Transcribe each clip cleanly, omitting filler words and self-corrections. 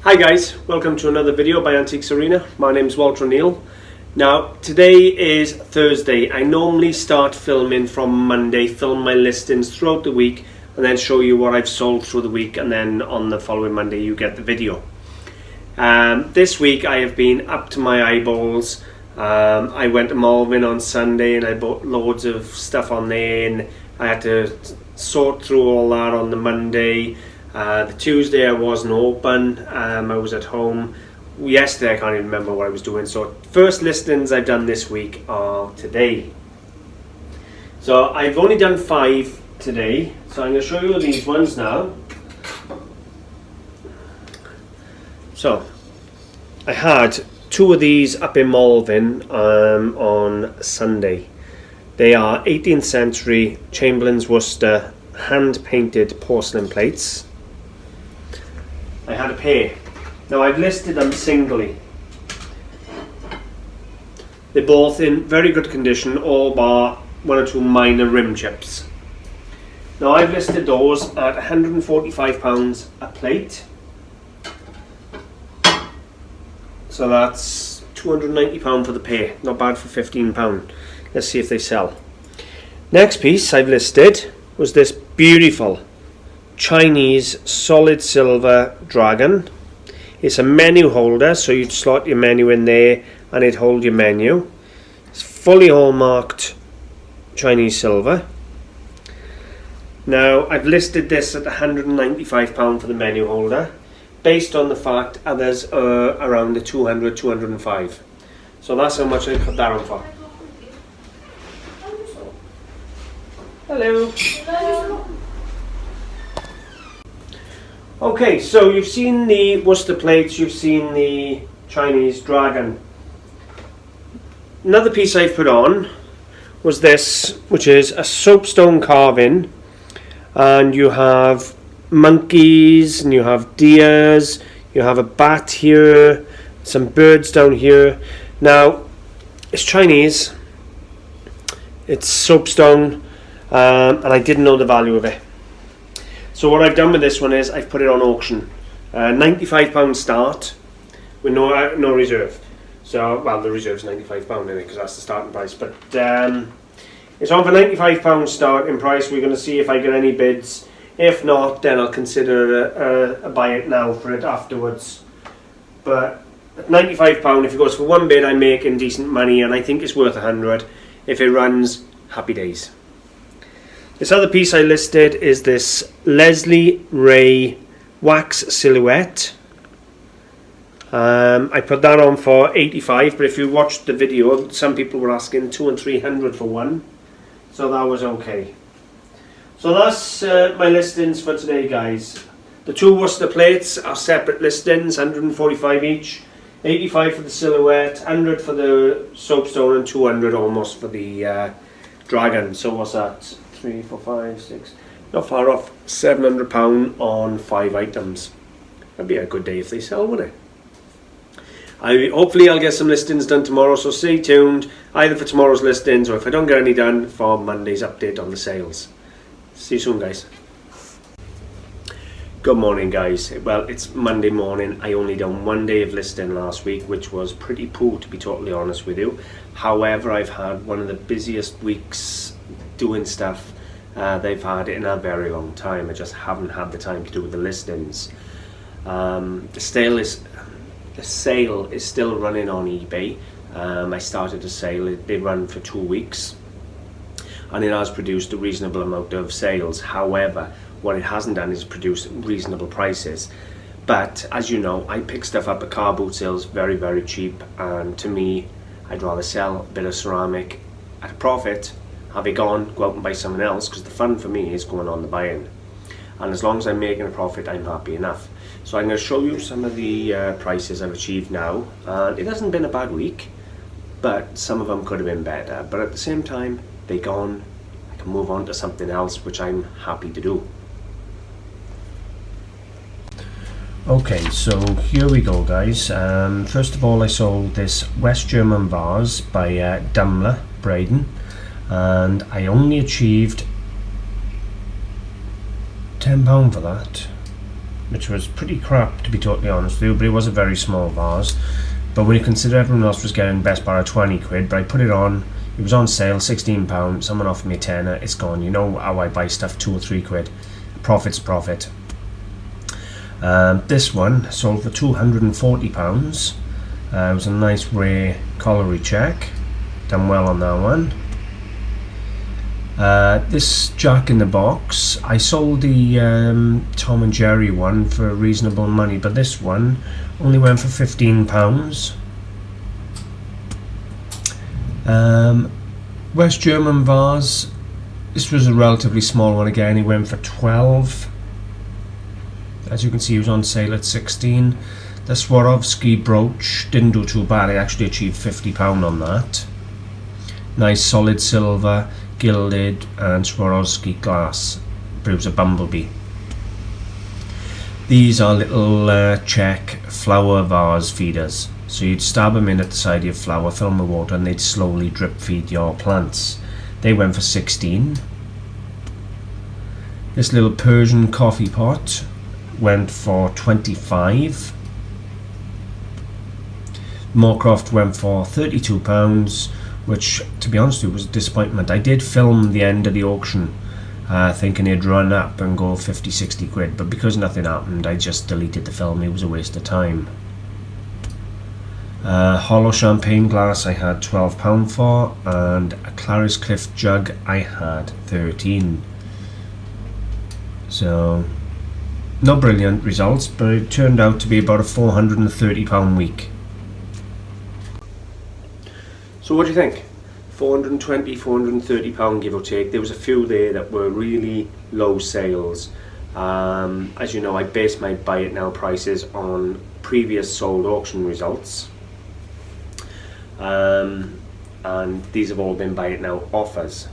Hi guys, welcome to another video by Antiquesarena. My name is Walter O'Neill. Now today is Thursday. I normally start filming from Monday, film my listings throughout the week and then show you what I've sold through the week, and then on the following Monday you get the video. This week I have been up to my eyeballs. I went to Malvern on Sunday and I bought loads of stuff on there, and I had to sort through all that on the Monday. The Tuesday I wasn't open, I was at home. Yesterday I can't even remember what I was doing. So first listings I've done this week are today. So I've only done 5 today, so I'm going to show you these ones now. So I had 2 of these up in Malvern on Sunday. They are 18th century Chamberlain's Worcester hand painted porcelain plates. I had a pair. Now I've listed them singly. They're both in very good condition, all bar 1 or 2 minor rim chips. Now I've listed those at £145 a plate. So that's £290 for the pair. Not bad for £15. Let's see if they sell. Next piece I've listed was this beautiful Chinese solid silver dragon. It's a menu holder, so you'd slot your menu in there and it'd hold your menu. It's fully hallmarked Chinese silver. Now I've listed this at £195 for the menu holder, based on the fact others are around the 200, 205. So that's how much I put that on for. Hello. Hello. Okay, so you've seen the Worcester plates, you've seen the Chinese dragon. Another piece I've put on was this, which is a soapstone carving, and you have monkeys and you have deers, you have a bat here, some birds down here. Now it's Chinese, it's soapstone, and I didn't know the value of it. So what I've done with this one is I've put it on auction. £95 start with no reserve. So, well, the reserve's £95 in it because that's the starting price. But it's on for £95 starting price. We're going to see if I get any bids. If not, then I'll consider a buy it now for it afterwards. But at £95, if it goes for one bid, I'm making decent money, and I think it's worth 100. If it runs, happy days. This other piece I listed is this Leslie Ray wax silhouette. I put that on for 85, but if you watched the video, some people were asking 200 and 300 for one, so that was okay. So that's my listings for today, guys. The 2 Worcester plates are separate listings, 145 each, 85 for the silhouette, 100 for the soapstone, and 200 almost for the dragon. So what's that? 3, 4, 5, 6, not far off, £700 on 5 items. That'd be a good day if they sell, wouldn't it? Hopefully I'll get some listings done tomorrow, so stay tuned either for tomorrow's listings, or if I don't get any done, for Monday's update on the sales. See you soon, guys. Good morning, guys. Well, it's Monday morning. I only done 1 day of listing last week, which was pretty poor, to be totally honest with you. However, I've had one of the busiest weeks doing stuff they've had in a very long time. I just haven't had the time to do the listings. The sale is still running on eBay. I started a sale. They run for 2 weeks, and it has produced a reasonable amount of sales. However, what it hasn't done is produce reasonable prices. But as you know, I pick stuff up at car boot sales very, very cheap, and to me, I'd rather sell a bit of ceramic at a profit, have it gone, go out and buy something else, because the fun for me is going on the buying. And as long as I'm making a profit, I'm happy enough. So I'm going to show you some of the prices I've achieved now. And it hasn't been a bad week, but some of them could have been better. But at the same time, they're gone. I can move on to something else, which I'm happy to do. Okay, so here we go, guys. First of all, I sold this West German vase by Daimler Braden, and I only achieved £10 for that. which was pretty crap to be totally honest with you, but it was a very small vase. But when you consider everyone else was getting best bar at 20 quid, but I put it on, it was on sale, £16, someone offered me a tenner, it's gone. You know how I buy stuff, 2 or 3 quid. Profit's profit. This one sold for £240. It was a nice rare colliery check, done well on that one. This Jack in the Box, I sold the Tom and Jerry one for reasonable money, but this one only went for £15. West German vase, this was a relatively small one again, it went for 12. As you can see, it was on sale at 16. The Swarovski brooch didn't do too bad, I actually achieved £50 on that. Nice solid silver, gilded and Swarovski glass, but it was a bumblebee. These are little Czech flower vase feeders, so you'd stab them in at the side of your flower, fill them with water, and they'd slowly drip feed your plants. They went for 16. This little Persian coffee pot went for 25. Moorcroft went for £32, which, to be honest with you, was a disappointment. I did film the end of the auction, thinking it'd run up and go 50-60 quid, but because nothing happened, I just deleted the film. It was a waste of time. Hollow champagne glass I had £12 for, and a Clarice Cliff jug I had 13. So, not brilliant results, but it turned out to be about a £430 week. So what do you think? £420, £430 give or take. There was a few there that were really low sales. As you know, I base my buy it now prices on previous sold auction results. And these have all been buy it now offers.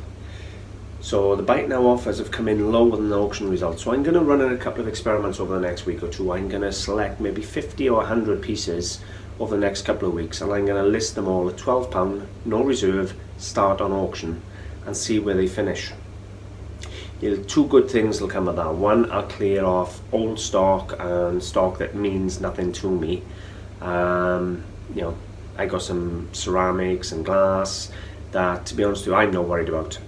So the buy it now offers have come in lower than the auction results. So I'm going to run a couple of experiments over the next week or two. I'm going to select maybe 50 or 100 pieces over the next couple of weeks, and I'm going to list them all at £12, no reserve, start on auction, and see where they finish. Two good things will come of that. One, I'll clear off old stock and stock that means nothing to me. You know, I got some ceramics and glass that, to be honest with you, I'm not worried about.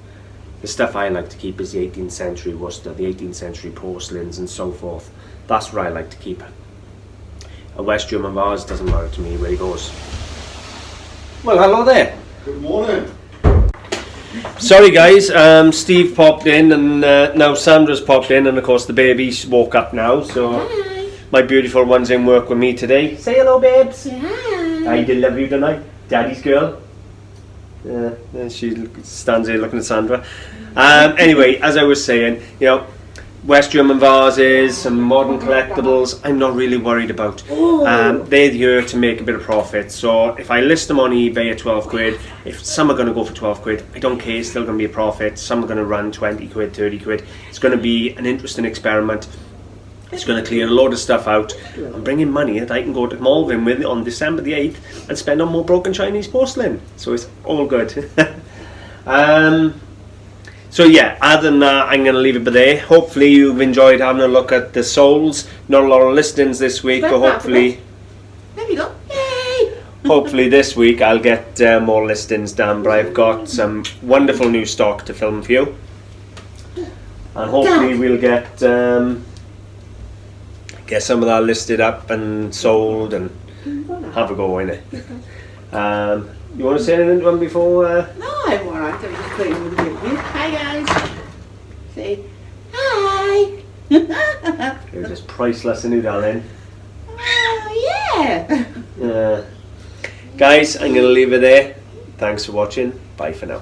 The stuff I like to keep is the 18th century Worcester, the 18th century porcelains and so forth. That's what I like to keep. A West German vase doesn't matter to me where he goes. Well, hello there. Good morning. Sorry guys, Steve popped in and now Sandra's popped in, and of course the baby's woke up now, so hi. My beautiful one's in work with me today. Say hello, babes. Hi. I did love you tonight, Daddy's girl. And she stands here looking at Sandra. Anyway, as I was saying, you know, West German vases, some modern collectibles, I'm not really worried about. They're here to make a bit of profit. So if I list them on eBay at 12 quid, if some are going to go for 12 quid, I don't care, it's still going to be a profit. Some are going to run 20 quid, 30 quid. It's going to be an interesting experiment. It's going to clear a load of stuff out and bring in money that I can go to Malvern with on December the 8th and spend on more broken Chinese porcelain. So it's all good. So yeah, other than that, I'm going to leave it there. Hopefully you've enjoyed having a look at the souls. Not a lot of listings this week, but hopefully... There we go. Yay! Hopefully this week I'll get more listings done, but I've got some wonderful new stock to film for you. And hopefully we'll get some of that listed up and sold and have a go in it. You want to say anything to them before? No, I'm alright. I'm just playing with you. Hi guys. Say hi. You're just priceless, isn't you, darling? Oh yeah. Guys, I'm going to leave it there. Thanks for watching. Bye for now.